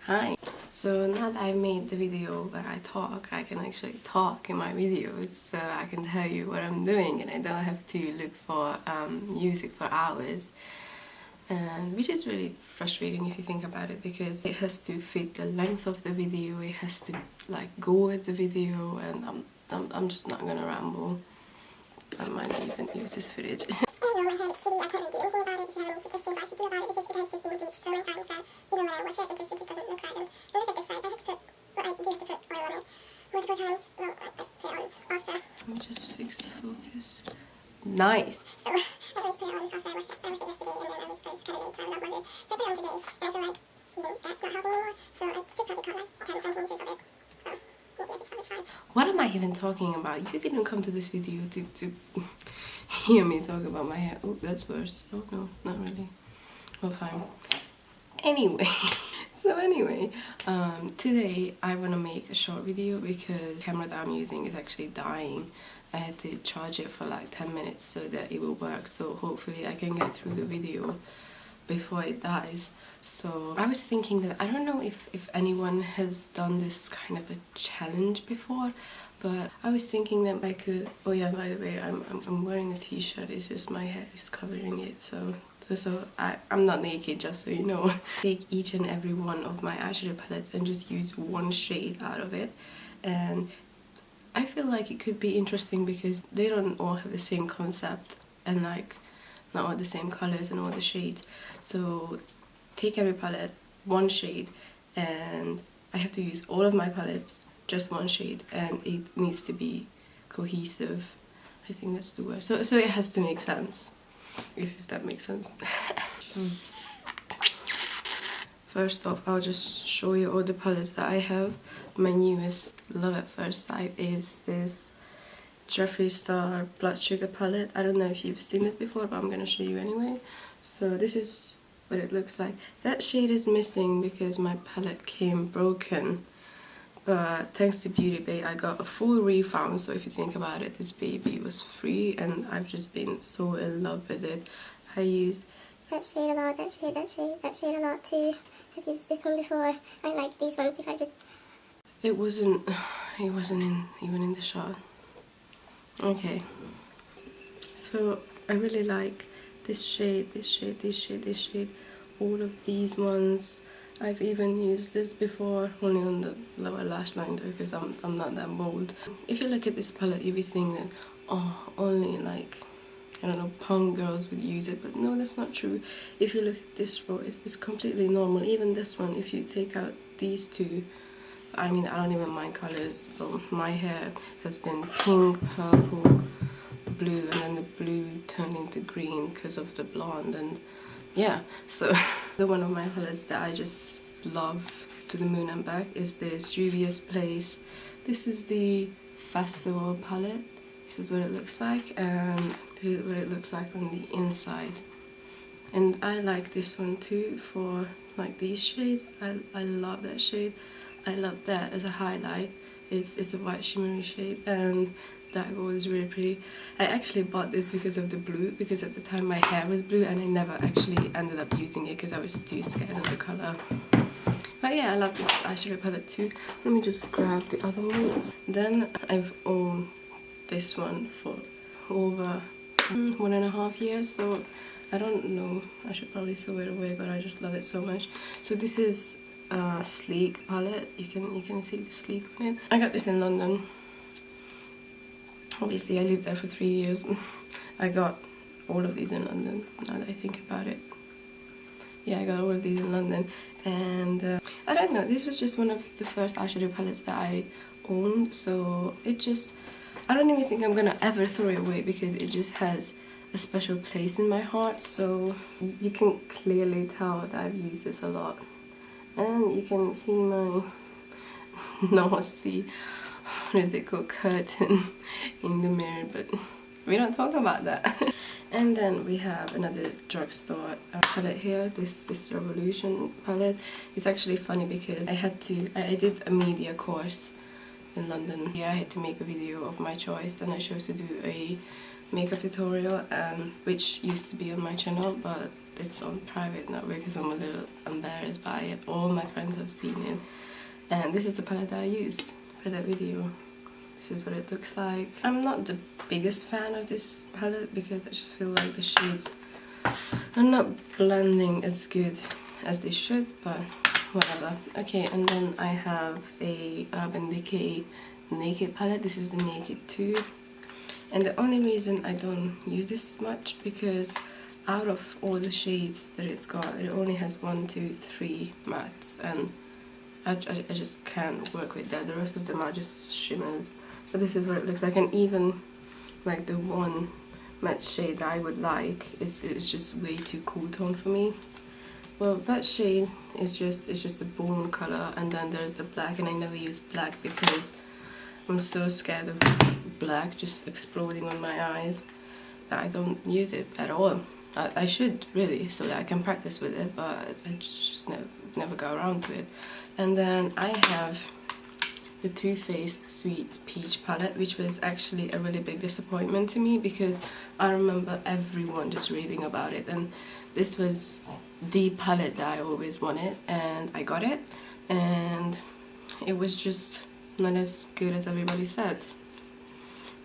Hi! So now that I made the video where I talk, I can actually talk in my videos, so I can tell you what I'm doing and I don't have to look for music for hours. And which is really frustrating if you think about it, because it has to fit the length of the video, it has to like go with the video, and I'm just not gonna ramble. I might not even use this footage. My hair looks shitty. I can't really do anything about it. If you have any suggestions I should do about it, because it has just been bleached so many times that even when I wash it, it just doesn't look right. And look at this side. I have to put, well, I do have to put oil on it multiple times. Well, I put it on after. Let me just fix the focus. Nice! So, I always put it on after I washed it. I washed it yesterday, and then I was kind of late, so I was not wanted. So I put it on today, and I feel like even that's not helping anymore. So I should probably cut like 10 centimeters of it. So maybe it's probably fine. What am I even talking about? You didn't come to this video to hear me talk about my hair. Oh, that's worse. Oh no, not really. Well, fine. Anyway, today I want to make a short video because the camera that I'm using is actually dying. I had to charge it for like 10 minutes so that it will work, so hopefully I can get through the video before it dies. So I was thinking that I don't know if anyone has done this kind of a challenge before, but I was thinking that I could. Oh yeah, by the way, I'm wearing a t-shirt. It's just my hair is covering it, so I'm not naked, just so you know. Take each and every one of my eyeshadow palettes and just use one shade out of it, and I feel like it could be interesting because they don't all have the same concept and like not all the same colors and all the shades. So take every palette, one shade, and I have to use all of my palettes, just one shade, and it needs to be cohesive. I think that's the word. So it has to make sense, if that makes sense. So, first off, I'll just show you all the palettes that I have. My newest love at first sight is this Jeffree Star Blood Sugar palette. I don't know if you've seen it before, but I'm gonna show you anyway. So this is what it looks like. That shade is missing because my palette came broken, but thanks to Beauty Bay I got a full refund. So if you think about it, this baby was free and I've just been so in love with it. I used that shade a lot, that shade a lot too. I've used this one before. I like these ones. If I just... It wasn't even in the shot. Okay. So I really like this shade, this shade, this shade, this shade. All of these ones. I've even used this before, only on the lower lash line though, because I'm not that bold. If you look at this palette, you'll be thinking, oh, only like, I don't know, punk girls would use it, but no, that's not true. If you look at this row, it's completely normal. Even this one, if you take out these two, I mean, I don't even mind colors, but my hair has been pink, purple, blue, and then the blue turned into green because of the blonde, and yeah. So the one of my palettes that I just love to the moon and back is this Juvia's Place. This is the Festival palette. This is what it looks like, and this is what it looks like on the inside. And I like this one too for like these shades. I love that shade. I love that as a highlight. It's a white shimmery shade, and that was really pretty. I actually bought this because of the blue, because at the time my hair was blue and I never actually ended up using it because I was too scared of the color. But yeah, I love this eyeshadow palette too. Let me just grab the other ones. Then I've owned this one for over 1.5 years, so I don't know, I should probably throw it away, but I just love it so much. So this is a sleek palette. You can see the sleek on it. I got this in London. Obviously I lived there for 3 years. I got all of these in London, now that I think about it. Yeah, I got all of these in London, and I don't know, this was just one of the first eyeshadow palettes that I owned, so it just, I don't even think I'm gonna ever throw it away because it just has a special place in my heart. So you can clearly tell that I've used this a lot, and you can see my nasty, what is it called, curtain in the mirror, but we don't talk about that. And then we have another drugstore palette here, this Revolution palette. It's actually funny because I did a media course in London. Yeah, I had to make a video of my choice, and I chose to do a makeup tutorial, which used to be on my channel, but it's on private, not because I'm a little embarrassed by it. All my friends have seen it. And this is the palette that I used for that video. This is what it looks like. I'm not the biggest fan of this palette because I just feel like the shades are not blending as good as they should, but whatever. Okay, and then I have a Urban Decay Naked palette. This is the Naked 2. And the only reason I don't use this much because out of all the shades that it's got, it only has 1, 2, 3 mattes, and I just can't work with that. The rest of them are just shimmers. So this is what it looks like, and even like the one matte shade that I would like is just way too cool tone for me. Well, that shade is just a bone color, and then there's the black, and I never use black because I'm so scared of black just exploding on my eyes that I don't use it at all. I should really, so that I can practice with it, but I just never go around to it. And then I have the Too Faced Sweet Peach palette, which was actually a really big disappointment to me because I remember everyone just raving about it, and this was the palette that I always wanted, and I got it, and it was just not as good as everybody said.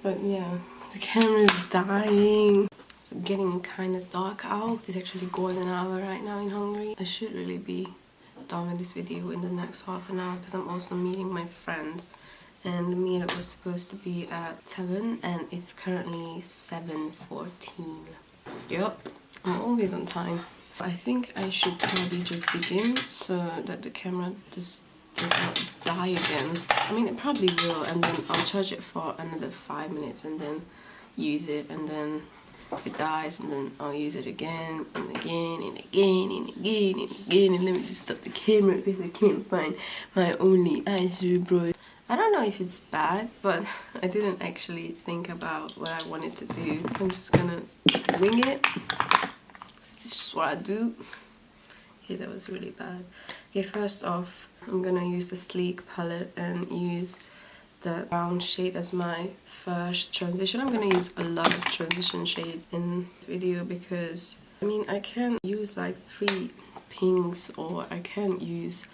But yeah, the camera is dying. It's getting kind of dark out. It's actually golden hour right now in Hungary. I should really be done with this video in the next half an hour because I'm also meeting my friends, and the meetup was supposed to be at 7 and it's currently 7:14. Yep, I'm always on time. I think I should probably just begin so that the camera does not die again. I mean, it probably will, and then I'll charge it for another 5 minutes and then use it, and then it dies, and then I'll use it again and again and again and again and again. And let me just stop the camera because I can't find my only eyeshadow brush. I don't know if it's bad, but I didn't actually think about what I wanted to do. I'm just gonna wing it. This is what I do. Okay, that was really bad. Okay, first off, I'm gonna use the Sleek palette and use the brown shade as my first transition. I'm gonna use a lot of transition shades in this video because I mean I can use like 3 pinks, or I can use,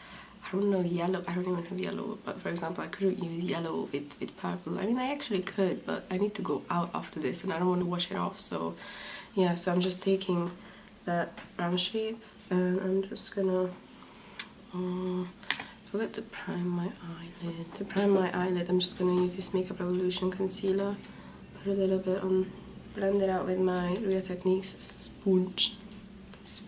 I don't know, yellow. I don't even have yellow, but for example I could use yellow with purple. I mean I actually could, but I need to go out after this and I don't want to wash it off. So yeah, so I'm just taking that brown shade and I'm just gonna forgot to prime my eyelid. To prime my eyelid, I'm just gonna use this Makeup Revolution concealer. Put a little bit on, blend it out with my Real Techniques sponge.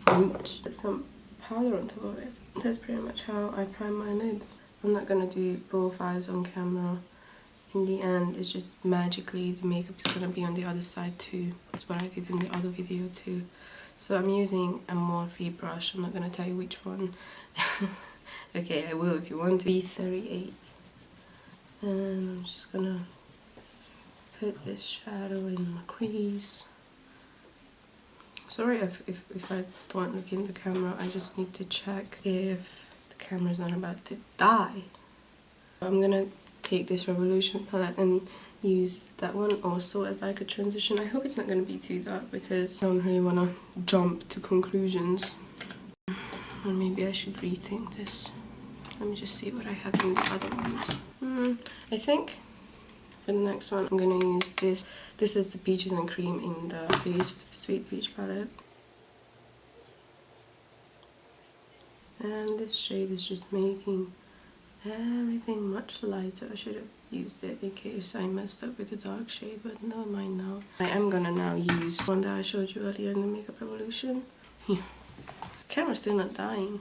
Put some powder on top of it. That's pretty much how I prime my lid. I'm not gonna do both eyes on camera. In the end, it's just magically the makeup is gonna be on the other side too. That's what I did in the other video too. So I'm using a Morphe brush. I'm not gonna tell you which one. Okay, I will if you want to. B38. And I'm just gonna put this shadow in my crease. Sorry if I don't look in the camera, I just need to check if the camera's not about to die. I'm gonna take this Revolution palette and use that one also as like a transition. I hope it's not gonna be too dark because I don't really wanna jump to conclusions. Or maybe I should rethink this. Let me just see what I have in the other ones. I think for the next one I'm gonna use this. This is the Peaches and Cream in the Faced Sweet Peach palette. And this shade is just making everything much lighter. I should have used it in case I messed up with the dark shade, but never mind now. I am gonna now use one that I showed you earlier in the Makeup Revolution. Yeah. Camera's still not dying.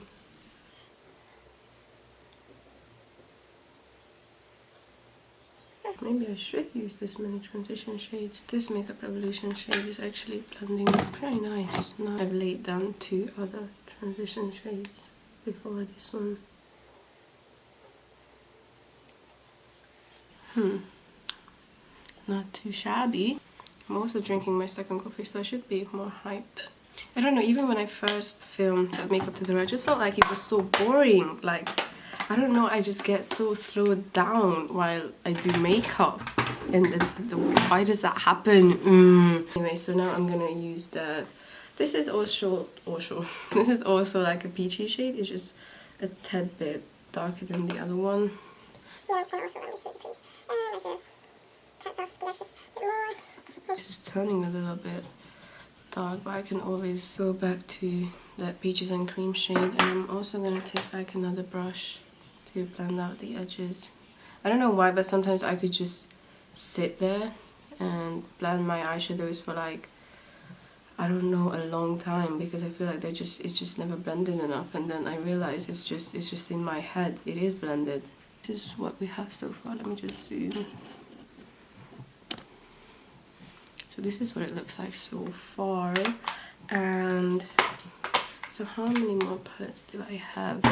Maybe I should use this many transition shades. This Makeup Revolution shade is actually blending pretty nice. Now I've laid down 2 other transition shades before this one. Not too shabby. I'm also drinking my second coffee, so I should be more hyped. I don't know, even when I first filmed that makeup tutorial, I just felt like it was so boring. Like, I don't know, I just get so slowed down while I do makeup. And why does that happen? Anyway, so now I'm gonna use that This is also this is also like a peachy shade. It's just a tad bit darker than the other one. Yeah, I'm just going to also run this through the crease. I should have tapped off the excess a bit more. It's just turning a little bit dark, but I can always go back to that peaches and cream shade. And I'm also going to take like another brush to blend out the edges. I don't know why, but sometimes I could just sit there and blend my eyeshadows for like, I don't know, a long time, because I feel like it's just never blended enough, and then I realize it's just in my head. It is blended. This is what we have so far. Let me just zoom. So this is what it looks like so far. And so how many more palettes do I have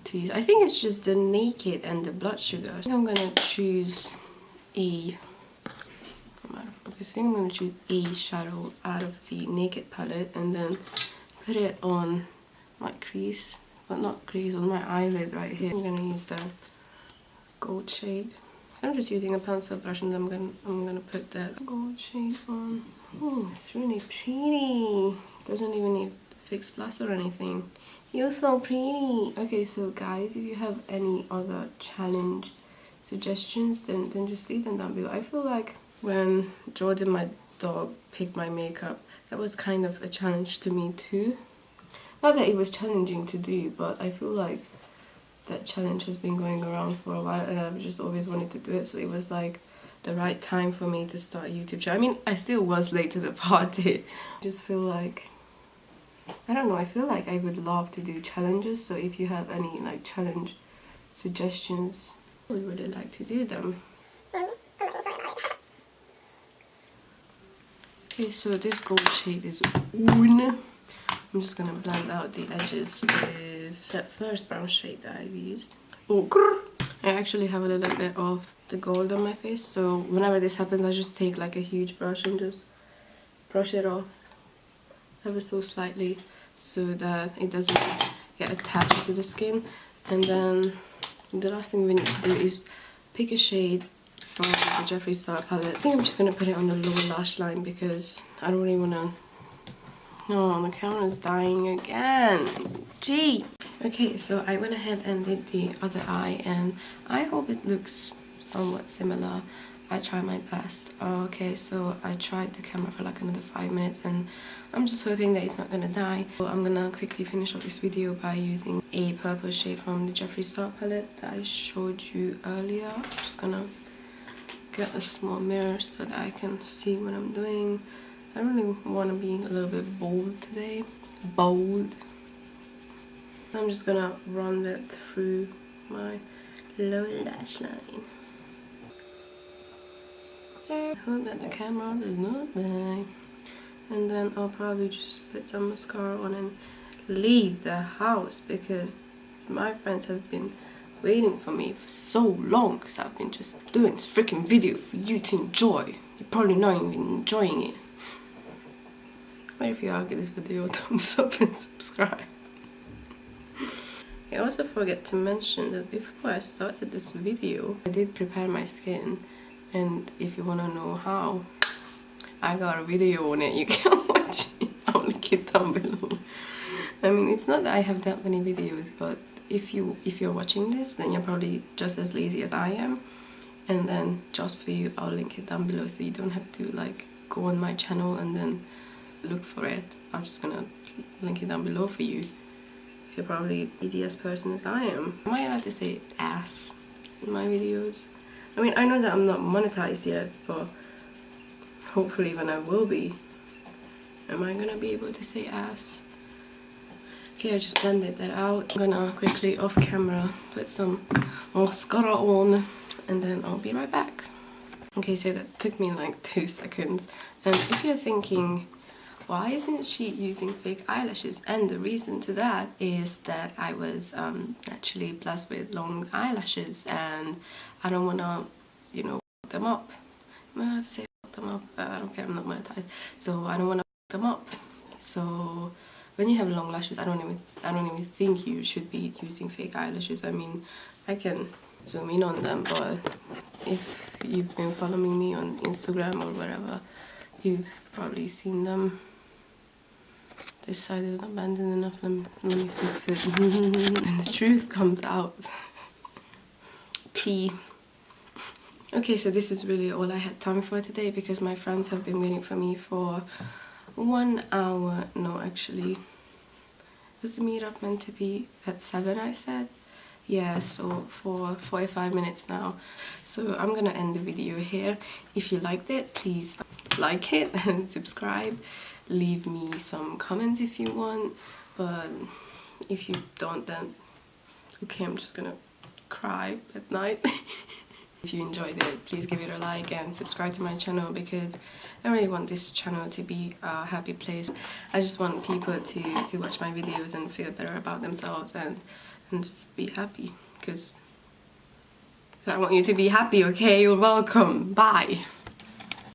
to use? I think it's just the Naked and the Blood Sugar. I think I'm gonna choose I think I'm going to choose Eyeshadow out of the Naked palette and then put it on my crease, but not crease, on my eyelid right here. I'm going to use the gold shade. So I'm just using a pencil brush and then I'm gonna put that gold shade on. Oh, it's really pretty. Doesn't even need fix plus or anything. You're so pretty. Okay, so guys, if you have any other challenge suggestions, then just leave them down below. I feel like when Jordan, my dog, picked my makeup, that was kind of a challenge to me too. Not that it was challenging to do, but I feel like that challenge has been going around for a while and I've just always wanted to do it, so it was like the right time for me to start a YouTube channel. I mean, I still was late to the party. I just feel like, I don't know, I feel like I would love to do challenges, so if you have any like challenge suggestions, I would really like to do them. Okay, so this gold shade is on. I'm just gonna blend out the edges with that first brown shade that I've used. Oh, I actually have a little bit of the gold on my face, so whenever this happens, I just take like a huge brush and just brush it off ever so slightly so that it doesn't get attached to the skin. And then the last thing we need to do is pick a shade from the Jeffree Star palette. I think I'm just gonna put it on the lower lash line because I don't really wanna. Oh, the camera's dying again. Gee. Okay, so I went ahead and did the other eye and I hope it looks somewhat similar. I tried my best. Okay, so I tried the camera for like another 5 minutes and I'm just hoping that it's not gonna die. So I'm gonna quickly finish off this video by using a purple shade from the Jeffree Star palette that I showed you earlier. I'm just gonna get a small mirror so that I can see what I'm doing. I really want to be a little bit bold today. Bold. I'm just gonna run that through my lower lash line. I hope that the camera does not die. And then I'll probably just put some mascara on and leave the house because my friends have been waiting for me for so long because I've been just doing this freaking video for you to enjoy. You're probably not even enjoying it. But if you are, give this video a thumbs up and subscribe. I also forget to mention that before I started this video, I did prepare my skin, and if you want to know how, I got a video on it. You can watch it. I'll link it down below. I mean, it's not that I have that many videos, but if you're watching this, then you're probably just as lazy as I am, and then just for you, I'll link it down below so you don't have to like go on my channel and then look for it. I'm just gonna link it down below for you. You're probably the easiest person as I am. Am I allowed to say ass in my videos? I mean, I know that I'm not monetized yet, but hopefully when I will be, am I gonna be able to say ass? Okay, I just blended that out. I'm gonna quickly off camera put some mascara on and then I'll be right back. Okay, so that took me like 2 seconds. And if you're thinking, why isn't she using fake eyelashes? And the reason to that is that I was actually blessed with long eyelashes and I don't want to, you know, fuck them up. Am I allowed to say fuck them up? I don't care, I'm not monetized. So I don't want to fuck them up. So when you have long lashes, I don't even think you should be using fake eyelashes. I mean, I can zoom in on them, but if you've been following me on Instagram or wherever, you've probably seen them. This side isn't abandoned enough. Let me fix it. And the truth comes out. Tea. Okay, so this is really all I had time for today because my friends have been waiting for me for 1 hour. No, actually, was the meetup meant to be at 7, I said? Yeah, so for 45 minutes now. So I'm gonna end the video here. If you liked it, please like it and subscribe. Leave me some comments if you want, but if you don't, then okay, I'm just gonna cry at night. If you enjoyed it, please give it a like and subscribe to my channel because I really want this channel to be a happy place. I just want people to watch my videos and feel better about themselves and just be happy because I want you to be happy, okay? You're welcome. Bye.